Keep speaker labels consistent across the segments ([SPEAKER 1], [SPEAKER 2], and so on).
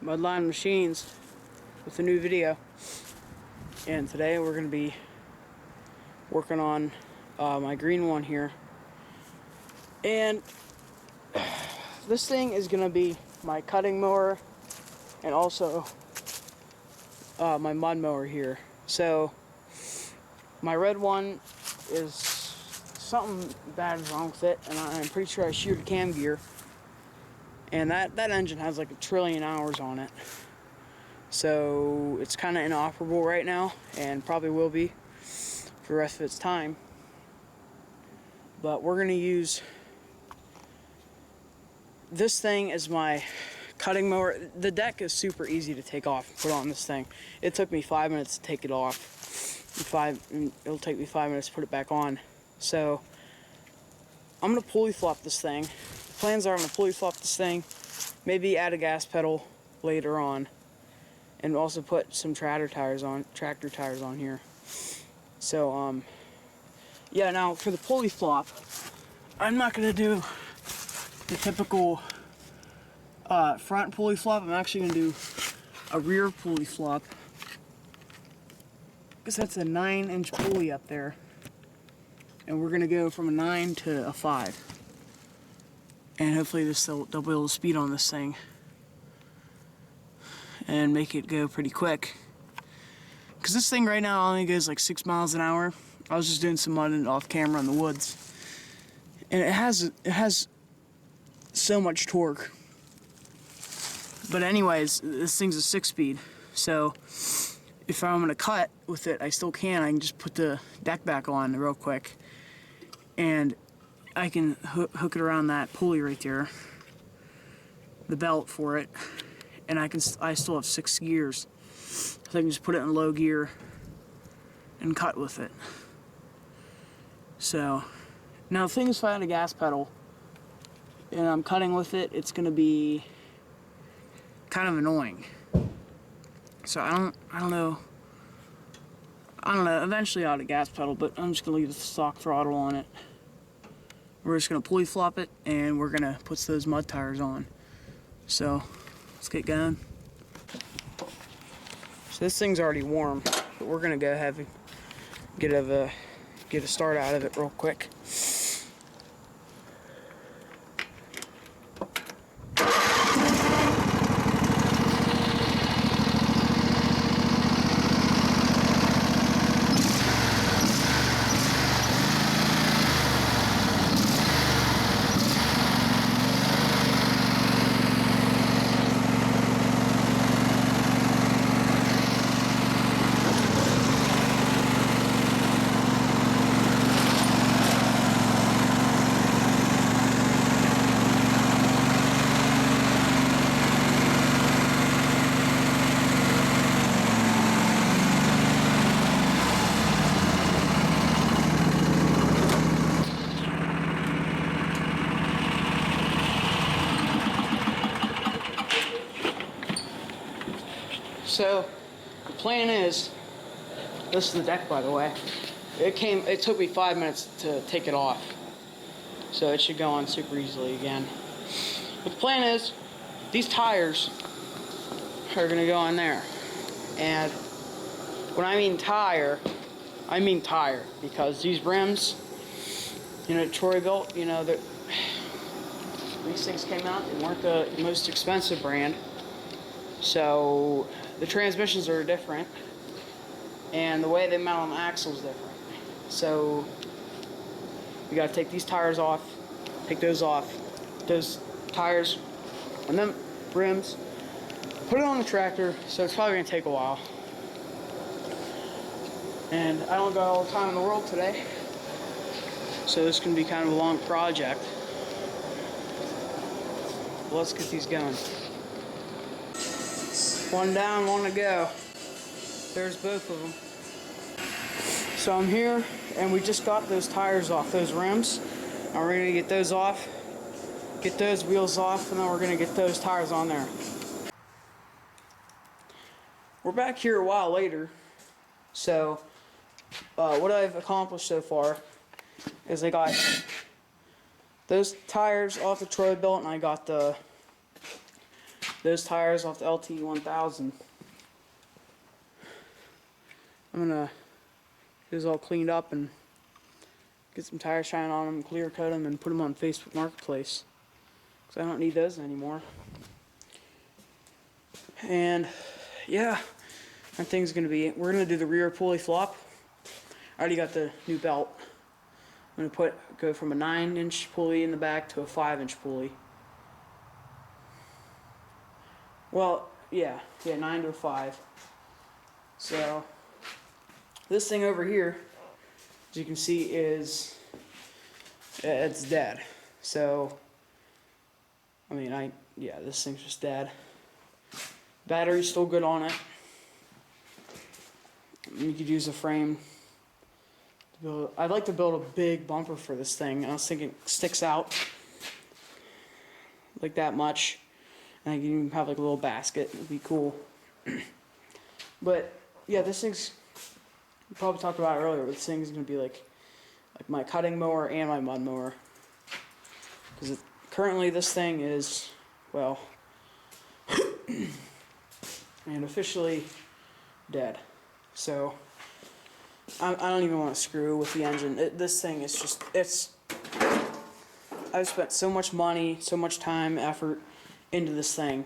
[SPEAKER 1] Mudline Machines with a new video, and today we're going to be working on my green one here. And this thing is going to be my cutting mower and also my mud mower here. So my red one is something bad is wrong with it, and I'm pretty sure I sheared cam gear, and that engine has like 1 trillion hours on it, so it's kind of inoperable right now and probably will be for the rest of its time. But we're going to use this thing as my cutting mower. The deck is super easy to take off and put on this thing. It took me 5 minutes to take it off. It'll take me 5 minutes to put it back on. So I'm going to pulley flop this thing. The plans are I'm going to pulley flop this thing, maybe add a gas pedal later on, and also put some tractor tires on here. So yeah, now for the pulley flop, I'm not going to do the typical front pulley flop. I'm actually going to do a rear pulley flop, because that's a 9-inch pulley up there, and we're going to go from a 9 to a 5, and hopefully they'll be able to speed on this thing and make it go pretty quick, because this thing right now only goes like 6 miles an hour. I was just doing some mudding off camera in the woods, and it has so much torque. But anyways, this thing's a 6-speed, so if I'm gonna cut with it, I still can. I can just put the deck back on real quick, and I can hook it around that pulley right there, the belt for it, and I still have 6 gears, so I can just put it in low gear and cut with it. So now the thing is, if I had a gas pedal and I'm cutting with it, it's gonna be kind of annoying. So I don't know. Eventually I'll add a gas pedal, but I'm just gonna leave the stock throttle on it. We're just gonna pulley flop it, and we're gonna put those mud tires on. So let's get going. So this thing's already warm, but we're gonna go ahead and get a start out of it real quick. So the plan is, this is the deck, by the way. It took me 5 minutes to take it off, so it should go on super easily again. But the plan is, these tires are gonna go on there. And when I mean tire, I mean tire, because these rims, Troy built, these things came out, they weren't the most expensive brand. So the transmissions are different, and the way they mount on the axle is different. So we got to take these tires off, take those off, those tires, and then rims, put it on the tractor. So it's probably going to take a while. And I don't got all the time in the world today, so this can be kind of a long project. But let's get these going. One down, one to go. There's both of them. So I'm here, and we just got those tires off, those rims. And we're gonna get those off, get those wheels off, and then we're gonna get those tires on there. We're back here a while later. So what I've accomplished so far is I got those tires off the Troy belt, and I got the those tires off the LT1000. I'm gonna get those all cleaned up and get some tire shine on them, clear coat them, and put them on Facebook Marketplace, because I don't need those anymore. And yeah, that thing's gonna be, we're gonna do the rear pulley flop. I already got the new belt. I'm gonna go from a 9-inch pulley in the back to a 5-inch pulley. Well, yeah, 9 to a 5. So this thing over here, as you can see, is it's dead. So I mean, this thing's just dead. Battery's still good on it. You could use a frame to build. I'd like to build a big bumper for this thing. I was thinking it sticks out like that much, and I can even have like a little basket. It'd be cool. But yeah, this thing's, we probably talked about it earlier, but this thing's gonna be like my cutting mower and my mud mower. Because currently this thing is, well, and officially dead. So I don't even want to screw with the engine. This thing is just, I've spent so much money, so much time, effort into this thing,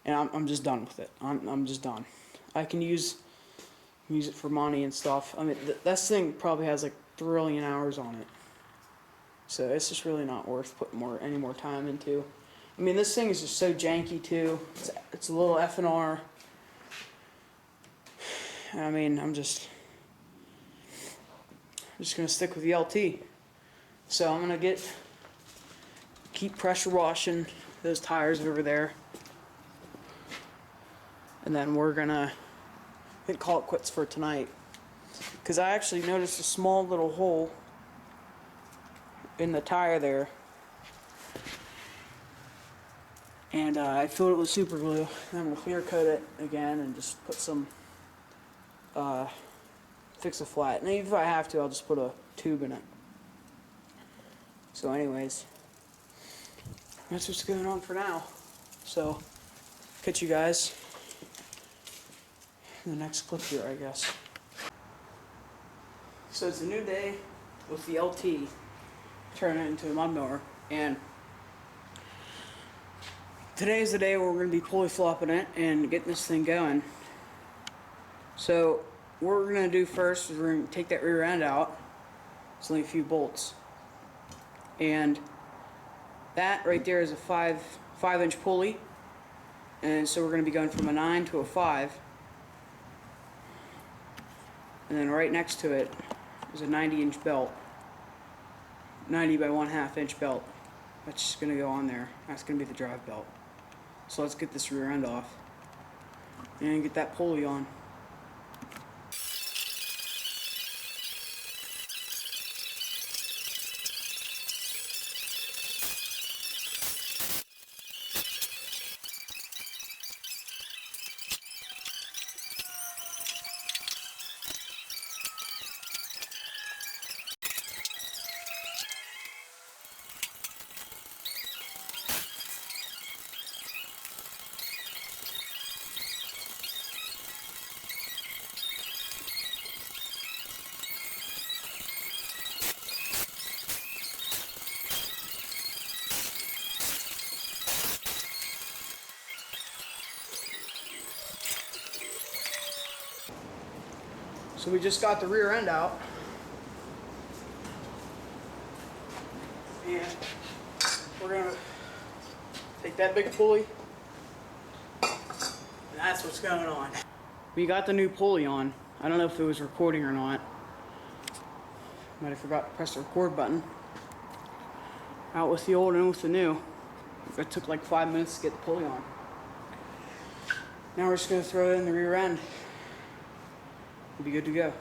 [SPEAKER 1] and I'm just done with it. I'm just done. I can use it for money and stuff. I mean, this thing probably has like 1 trillion hours on it, so it's just really not worth putting any more time into. I mean, this thing is just so janky too. It's a little F&R. I mean, I'm just gonna stick with the LT. So I'm gonna keep pressure washing those tires over there, and then we're gonna call it quits for tonight. Because I actually noticed a small little hole in the tire there, and I filled it with super glue. And I'm gonna clear coat it again and just put some, fix a flat. And if I have to, I'll just put a tube in it. So anyways, that's what's going on for now. So catch you guys in the next clip here, I guess. So it's a new day with the LT, turning it into a mud mower, and today's the day where we're going to be pulley flopping it and getting this thing going. So what we're going to do first is we're going to take that rear end out. It's only a few bolts, and that right there is a 5-inch pulley, and so we're going to be going from a 9 to a 5, and then right next to it is a 90-inch belt, 90 by 1/2 inch belt. That's just going to go on there. That's going to be the drive belt. So let's get this rear end off and get that pulley on. So we just got the rear end out, and we're gonna take that big pulley, and that's what's going on. We got the new pulley on. I don't know if it was recording or not. Might have forgot to press the record button. Out with the old and with the new. It took like 5 minutes to get the pulley on. Now we're just gonna throw it in the rear end. We'll be good to go.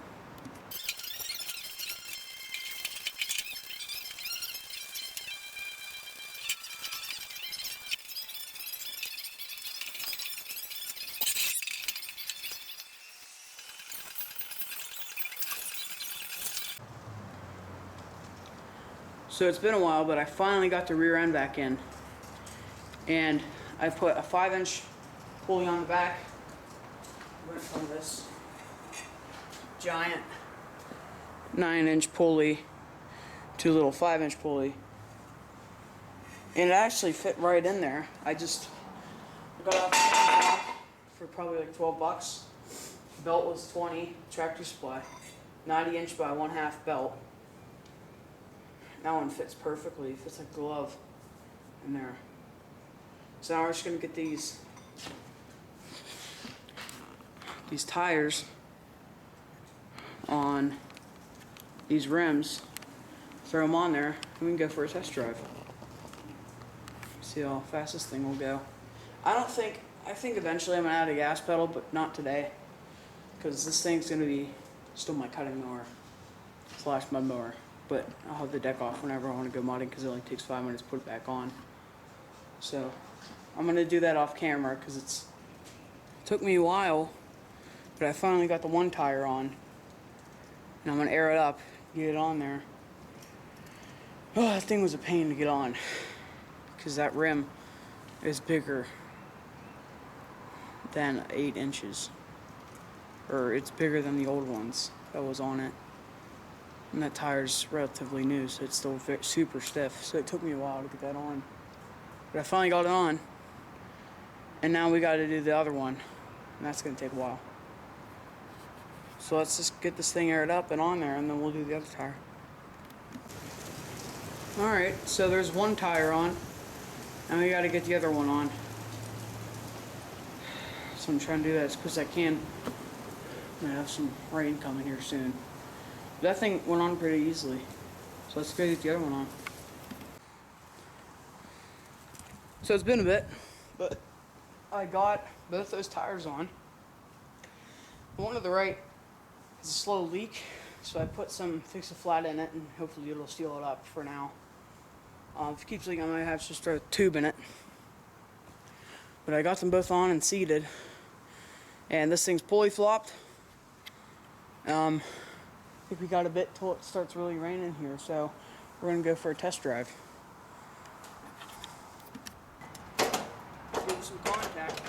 [SPEAKER 1] So it's been a while, but I finally got the rear end back in. And I put a 5-inch pulley on the back. Went from this giant 9-inch pulley to a little 5-inch pulley. And it actually fit right in there. I got out the shop for probably like 12 bucks. Belt was 20, Tractor Supply. 90-inch by 1/2 belt. That one fits perfectly. It fits like a glove in there. So now we're just gonna get these tires on these rims, throw them on there, and we can go for a test drive. See how fast this thing will go. I think eventually I'm gonna add a gas pedal, but not today, because this thing's gonna be still my cutting mower / mud mower. But I'll have the deck off whenever I want to go mudding, because it only takes 5 minutes to put it back on. So I'm gonna do that off camera, because it took me a while, but I finally got the one tire on, and I'm gonna air it up, get it on there. Oh, that thing was a pain to get on, because that rim is bigger than 8 inches, or it's bigger than the old ones that was on it. And that tire's relatively new, so it's still super stiff. So it took me a while to get that on, but I finally got it on. And now we got to do the other one, and that's gonna take a while. So let's just get this thing aired up and on there, and then we'll do the other tire. Alright, so there's one tire on, and we got to get the other one on. So I'm trying to do that as quick as I can. I'm gonna have some rain coming here soon. That thing went on pretty easily. So let's go get the other one on. So it's been a bit, but I got both those tires on. The one to the right is a slow leak, so I put some Fix-A-Flat in it, and hopefully it'll seal it up for now. If it keeps leaking, I might have to just throw a tube in it. But I got them both on and seated. And this thing's pulley flopped. I think we got a bit till it starts really raining here, so we're gonna go for a test drive. Give it some contact.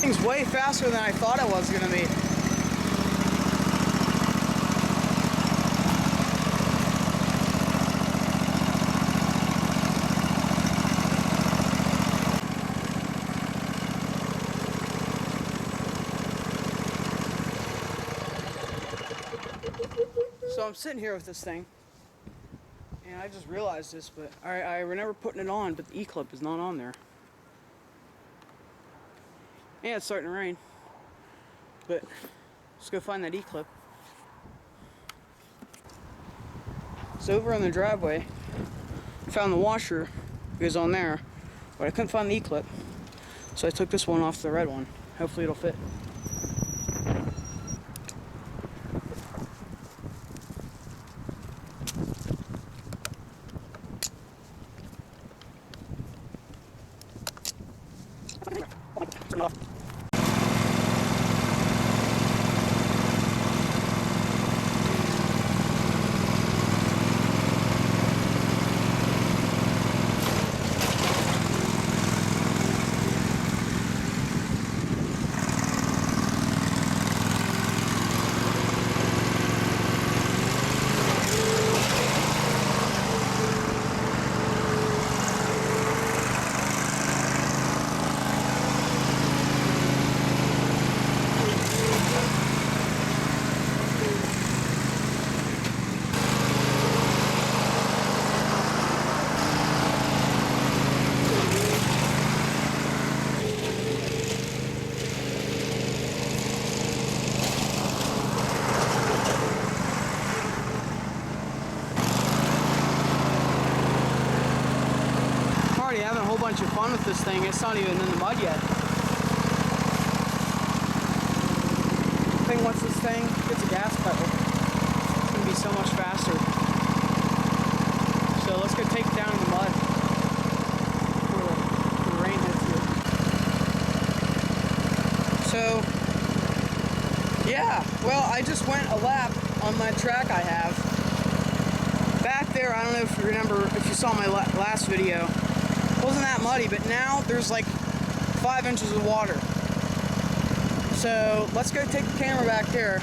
[SPEAKER 1] Thing's way faster than I thought it was going to be. So I'm sitting here with this thing, and I just realized this, but I remember putting it on, but the E-clip is not on there. Yeah, it's starting to rain, but let's go find that E-clip. So over in the driveway, I found the washer. It was on there, but I couldn't find the E-clip, so I took this one off the red one. Hopefully it'll fit. fun with this thing. It's not even in the mud yet. I think once this thing gets a gas pedal, it's going to be so much faster. So let's go take it down in the mud before the rain hits it. So, yeah, well, I just went a lap on my track I have. Back there, I don't know if you remember, if you saw my last video, it wasn't that muddy, but now there's like 5 inches of water. So let's go take the camera back there.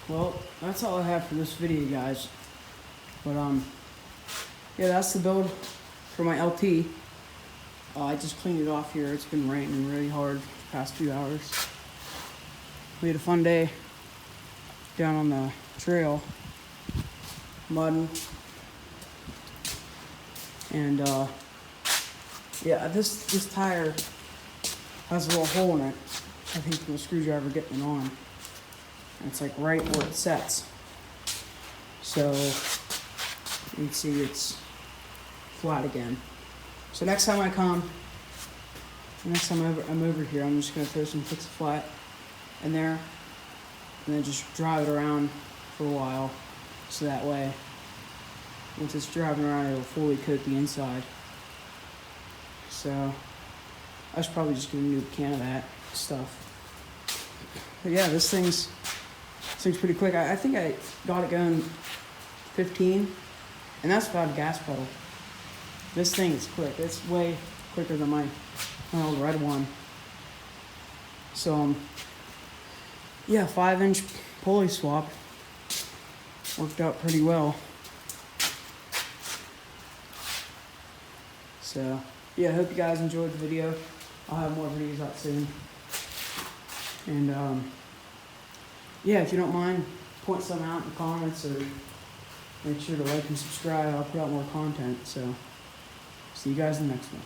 [SPEAKER 1] Well, that's all I have for this video, guys. But yeah, that's the build for my LT. I just cleaned it off here. It's been raining really hard the past few hours. We had a fun day down on the trail, mudding, and yeah, this tire has a little hole in it. I think from the screwdriver getting it on. And it's like right where it sets. So you can see it's flat again. So next time I'm over here, I'm just gonna throw some Fix It Flat in there and then just drive it around for a while. So that way, once it's driving around, it'll fully coat the inside. So I should probably just get a new can of that stuff. But yeah, this thing's pretty quick. I think I got it going 15, and that's without a gas pedal. This thing is quick. It's way quicker than my old red one. So yeah, 5-inch pulley swap worked out pretty well. So yeah, I hope you guys enjoyed the video. I'll have more videos out soon. And yeah, if you don't mind, point some out in the comments, or make sure to like and subscribe. I'll put out more content. So see you guys in the next one.